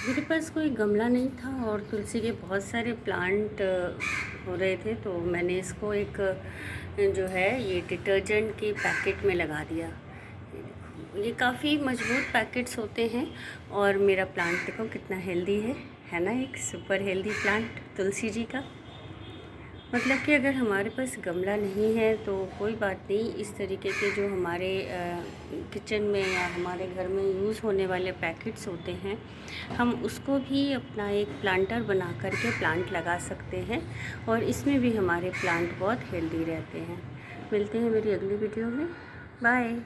मेरे पास कोई गमला नहीं था और तुलसी के बहुत सारे प्लांट हो रहे थे, तो मैंने इसको एक जो है ये डिटर्जेंट के पैकेट में लगा दिया। ये देखो, ये काफ़ी मजबूत पैकेट्स होते हैं। और मेरा प्लांट देखो कितना हेल्दी है ना, एक super healthy plant Tulsi ji का। मतलब कि अगर हमारे पास गमला नहीं है तो कोई बात नहीं, इस तरीके के जो हमारे किचन में या हमारे घर में यूज़ होने वाले पैकेट्स होते हैं, हम उसको भी अपना एक प्लांटर बना करके प्लांट लगा सकते हैं। और इसमें भी हमारे प्लांट बहुत हेल्दी रहते हैं। मिलते हैं मेरी अगली वीडियो में। बाय।